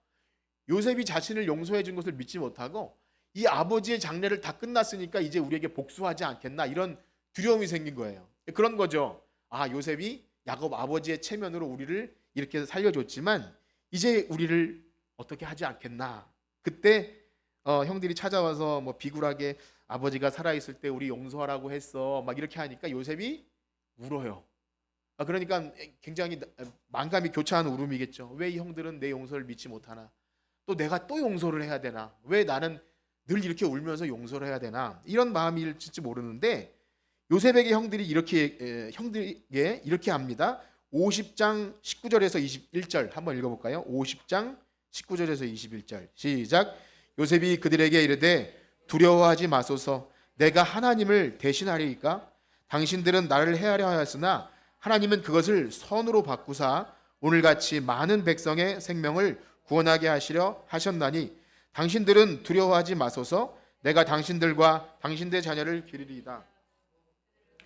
요셉이 자신을 용서해 준 것을 믿지 못하고 이 아버지의 장례를 다 끝났으니까 이제 우리에게 복수하지 않겠나 이런 두려움이 생긴 거예요. 그런 거죠. 아, 요셉이 야곱 아버지의 체면으로 우리를 이렇게 살려줬지만 이제 우리를 어떻게 하지 않겠나. 그때 형들이 찾아와서 뭐 비굴하게 아버지가 살아있을 때 우리 용서하라고 했어 막 이렇게 하니까 요셉이 울어요. 그러니까 굉장히 만감이 교차한 울음이겠죠. 왜 이 형들은 내 용서를 믿지 못하나? 또 내가 또 용서를 해야 되나? 왜 나는 늘 이렇게 울면서 용서를 해야 되나? 이런 마음일지 모르는데 요셉에게 형들에게 이렇게 합니다. 50장 19절에서 21절 한번 읽어볼까요? 50장 19절에서 21절 시작. 요셉이 그들에게 이르되 두려워하지 마소서. 내가 하나님을 대신하리이까? 당신들은 나를 해하려 하였으나 하나님은 그것을 선으로 바꾸사 오늘같이 많은 백성의 생명을 구원하게 하시려 하셨나니 당신들은 두려워하지 마소서. 내가 당신들과 당신들의 자녀를 기르리이다.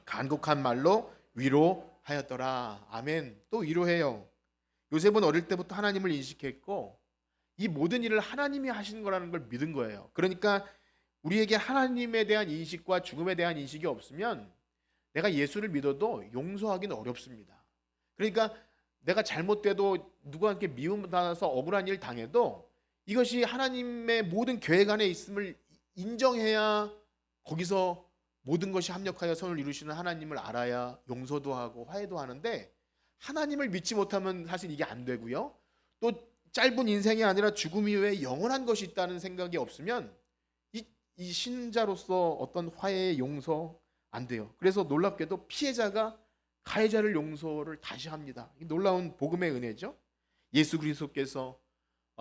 간곡한 말로 위로하였더라. 아멘. 또 위로해요. 요셉은 어릴 때부터 하나님을 인식했고 이 모든 일을 하나님이 하신 거라는 걸 믿은 거예요. 그러니까 우리에게 하나님에 대한 인식과 죽음에 대한 인식이 없으면 내가 예수를 믿어도 용서하기는 어렵습니다. 그러니까 내가 잘못돼도 누구한테 미움받아서 억울한 일 당해도 이것이 하나님의 모든 계획 안에 있음을 인정해야 거기서 모든 것이 합력하여 선을 이루시는 하나님을 알아야 용서도 하고 화해도 하는데 하나님을 믿지 못하면 사실 이게 안 되고요. 또 짧은 인생이 아니라 죽음 이후에 영원한 것이 있다는 생각이 없으면 이 신자로서 어떤 화해의 용서 안 돼요. 그래서 놀랍게도 피해자가 가해자를 용서를 다시 합니다. 놀라운 복음의 은혜죠. 예수 그리스도께서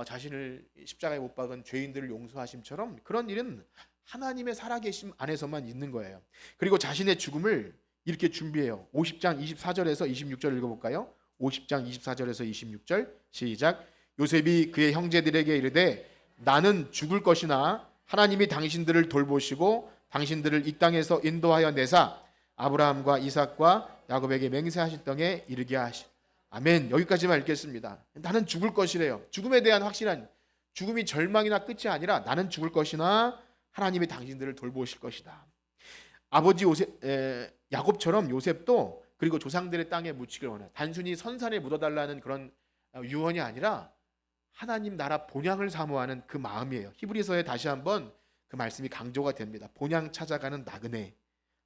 자신을 십자가에 못 박은 죄인들을 용서하심처럼 그런 일은 하나님의 살아계심 안에서만 있는 거예요. 그리고 자신의 죽음을 이렇게 준비해요. 50장 24절에서 26절 읽어볼까요? 50장 24절에서 26절 시작. 요셉이 그의 형제들에게 이르되 나는 죽을 것이나 하나님이 당신들을 돌보시고 당신들을 이 땅에서 인도하여 내사 아브라함과 이삭과 야곱에게 맹세하신 땅에 이르게 하시. 아멘. 여기까지만 읽겠습니다. 나는 죽을 것이래요. 죽음에 대한 확실한 죽음이 절망이나 끝이 아니라 나는 죽을 것이나 하나님이 당신들을 돌보실 것이다. 아버지 야곱처럼 요셉도 그리고 조상들의 땅에 묻히기를 원해요. 단순히 선산에 묻어달라는 그런 유언이 아니라 하나님 나라 본향을 사모하는 그 마음이에요. 히브리서에 다시 한번 그 말씀이 강조가 됩니다. 본향 찾아가는 나그네.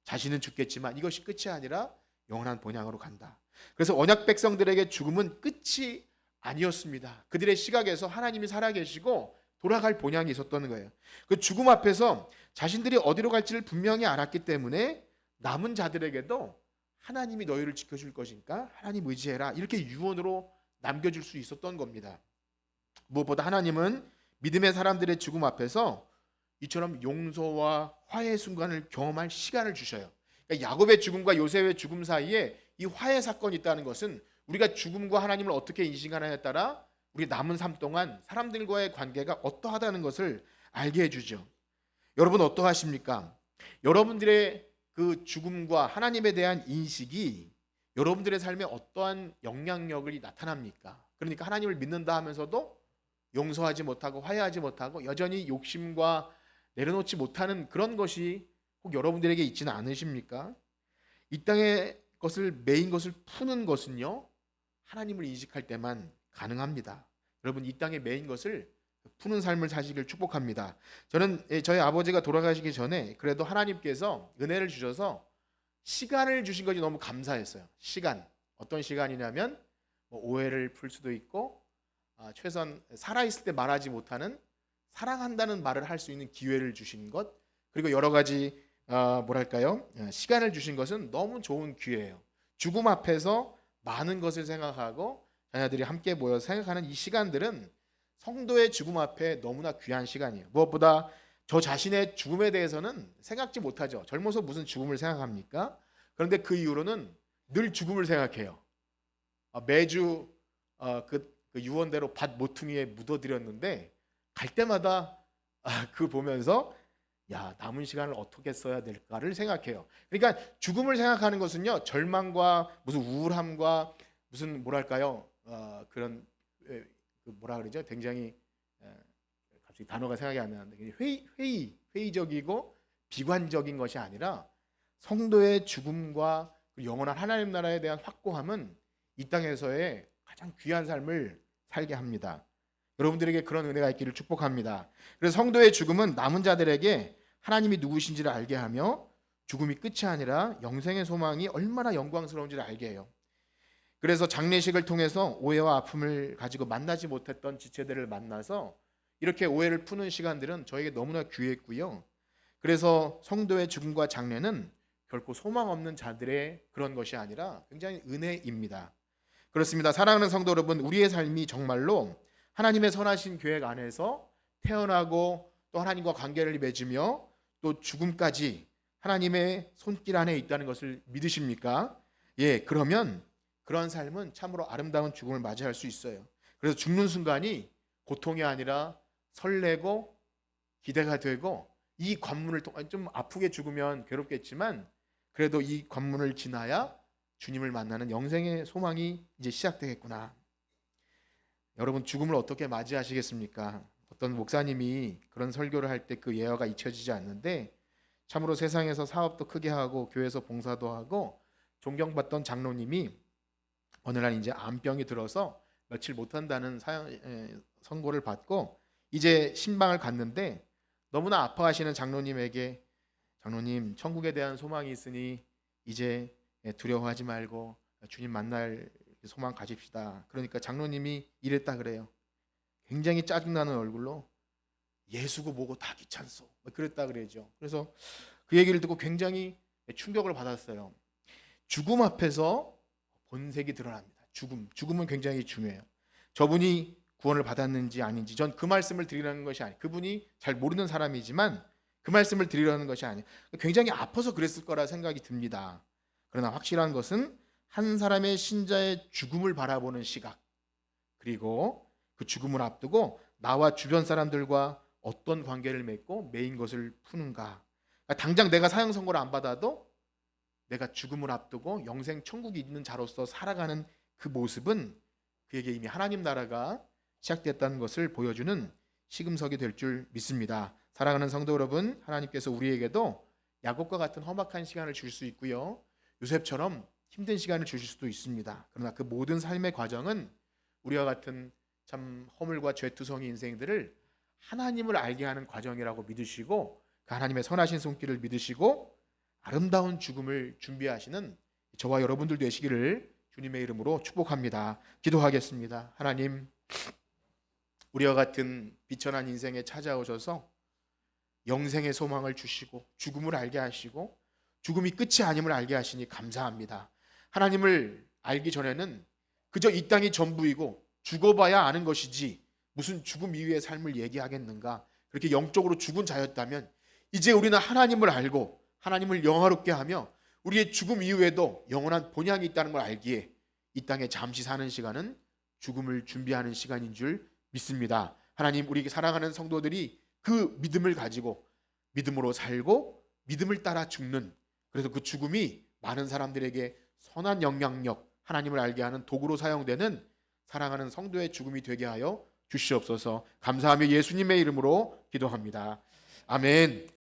자신은 죽겠지만 이것이 끝이 아니라 영원한 본향으로 간다. 그래서 언약 백성들에게 죽음은 끝이 아니었습니다. 그들의 시각에서 하나님이 살아계시고 돌아갈 본향이 있었던 거예요. 그 죽음 앞에서 자신들이 어디로 갈지를 분명히 알았기 때문에 남은 자들에게도 하나님이 너희를 지켜줄 것이니까 하나님 의지해라 이렇게 유언으로 남겨줄 수 있었던 겁니다. 무엇보다 하나님은 믿음의 사람들의 죽음 앞에서 이처럼 용서와 화해의 순간을 경험할 시간을 주셔요. 그러니까 야곱의 죽음과 요셉의 죽음 사이에 이 화해 사건이 있다는 것은 우리가 죽음과 하나님을 어떻게 인식하느냐에 따라 우리 남은 삶 동안 사람들과의 관계가 어떠하다는 것을 알게 해주죠. 여러분 어떠하십니까? 여러분들의 그 죽음과 하나님에 대한 인식이 여러분들의 삶에 어떠한 영향력을 나타납니까? 그러니까 하나님을 믿는다 하면서도 용서하지 못하고 화해하지 못하고 여전히 욕심과 내려놓지 못하는 그런 것이 혹 여러분들에게 있지는 않으십니까? 이 땅의 것을 메인 것을 푸는 것은요 하나님을 인식할 때만 가능합니다. 여러분 이 땅의 메인 것을 푸는 삶을 사시길 축복합니다. 저는 저희 아버지가 돌아가시기 전에 그래도 하나님께서 은혜를 주셔서 시간을 주신 것이 너무 감사했어요. 시간 어떤 시간이냐면 오해를 풀 수도 있고 최소한 살아있을 때 말하지 못하는 사랑한다는 말을 할 수 있는 기회를 주신 것 그리고 여러 가지 시간을 주신 것은 너무 좋은 기회예요. 죽음 앞에서 많은 것을 생각하고 자녀들이 함께 모여 생각하는 이 시간들은 성도의 죽음 앞에 너무나 귀한 시간이에요. 무엇보다 저 자신의 죽음에 대해서는 생각지 못하죠. 젊어서 무슨 죽음을 생각합니까? 그런데 그 이후로는 늘 죽음을 생각해요. 매주 그 유언대로 밭 모퉁이에 묻어드렸는데 갈 때마다 그 보면서 야 남은 시간을 어떻게 써야 될까를 생각해요. 그러니까 죽음을 생각하는 것은요 절망과 무슨 우울함과 무슨 그런 그러죠 굉장히 갑자기 단어가 생각이 안 나는데 회의적이고 비관적인 것이 아니라 성도의 죽음과 영원한 하나님 나라에 대한 확고함은 이 땅에서의 가장 귀한 삶을 살게 합니다. 여러분들에게 그런 은혜가 있기를 축복합니다. 그래서 성도의 죽음은 남은 자들에게 하나님이 누구신지를 알게 하며 죽음이 끝이 아니라 영생의 소망이 얼마나 영광스러운지를 알게 해요. 그래서 장례식을 통해서 오해와 아픔을 가지고 만나지 못했던 지체들을 만나서 이렇게 오해를 푸는 시간들은 저에게 너무나 귀했고요. 그래서 성도의 죽음과 장례는 결코 소망 없는 자들의 그런 것이 아니라 굉장히 은혜입니다. 그렇습니다. 사랑하는 성도 여러분, 우리의 삶이 정말로 하나님의 선하신 계획 안에서 태어나고 또 하나님과 관계를 맺으며 또 죽음까지 하나님의 손길 안에 있다는 것을 믿으십니까? 예, 그러면 그런 삶은 참으로 아름다운 죽음을 맞이할 수 있어요. 그래서 죽는 순간이 고통이 아니라 설레고 기대가 되고, 이 관문을 통해 좀 아프게 죽으면 괴롭겠지만 그래도 이 관문을 지나야 주님을 만나는 영생의 소망이 이제 시작되겠구나. 여러분, 죽음을 어떻게 맞이하시겠습니까? 어떤 목사님이 그런 설교를 할 때 그 예화가 잊혀지지 않는데, 참으로 세상에서 사업도 크게 하고 교회에서 봉사도 하고 존경받던 장로님이 어느 날 이제 암병이 들어서 며칠 못한다는 선고를 받고 이제 신방을 갔는데, 너무나 아파하시는 장로님에게 장로님, 천국에 대한 소망이 있으니 이제 두려워하지 말고 주님 만날 소망 가집시다. 그러니까 장로님이 이랬다 그래요. 굉장히 짜증나는 얼굴로 예수고 뭐고 다 귀찮소. 그랬다 그러죠. 그래서 그 얘기를 듣고 굉장히 충격을 받았어요. 죽음 앞에서 본색이 드러납니다. 죽음은 굉장히 중요해요. 저분이 구원을 받았는지 아닌지 전 그 말씀을 드리려는 것이 아니에요. 그분이 잘 모르는 사람이지만 그 말씀을 드리려는 것이 아니에요. 굉장히 아파서 그랬을 거라 생각이 듭니다. 그러나 확실한 것은 한 사람의 신자의 죽음을 바라보는 시각, 그리고 그 죽음을 앞두고 나와 주변 사람들과 어떤 관계를 맺고 매인 것을 푸는가. 그러니까 당장 내가 사형 선고를 안 받아도 내가 죽음을 앞두고 영생 천국이 있는 자로서 살아가는 그 모습은 그에게 이미 하나님 나라가 시작됐다는 것을 보여주는 시금석이 될 줄 믿습니다. 사랑하는 성도 여러분, 하나님께서 우리에게도 야곱과 같은 험악한 시간을 줄 수 있고요, 요셉처럼 힘든 시간을 주실 수도 있습니다. 그러나 그 모든 삶의 과정은 우리와 같은 참 허물과 죄투성이 인생들을 하나님을 알게 하는 과정이라고 믿으시고, 그 하나님의 선하신 손길을 믿으시고 아름다운 죽음을 준비하시는 저와 여러분들 되시기를 주님의 이름으로 축복합니다. 기도하겠습니다. 하나님, 우리와 같은 비천한 인생에 찾아오셔서 영생의 소망을 주시고 죽음을 알게 하시고 죽음이 끝이 아님을 알게 하시니 감사합니다. 하나님을 알기 전에는 그저 이 땅이 전부이고 죽어봐야 아는 것이지 무슨 죽음 이후의 삶을 얘기하겠는가, 그렇게 영적으로 죽은 자였다면 이제 우리는 하나님을 알고 하나님을 영화롭게 하며 우리의 죽음 이후에도 영원한 본향이 있다는 걸 알기에 이 땅에 잠시 사는 시간은 죽음을 준비하는 시간인 줄 믿습니다. 하나님, 우리 사랑하는 성도들이 그 믿음을 가지고 믿음으로 살고 믿음을 따라 죽는, 그래서 그 죽음이 많은 사람들에게 선한 영향력, 하나님을 알게 하는 도구로 사용되는 사랑하는 성도의 죽음이 되게 하여 주시옵소서. 감사하며 예수님의 이름으로 기도합니다. 아멘.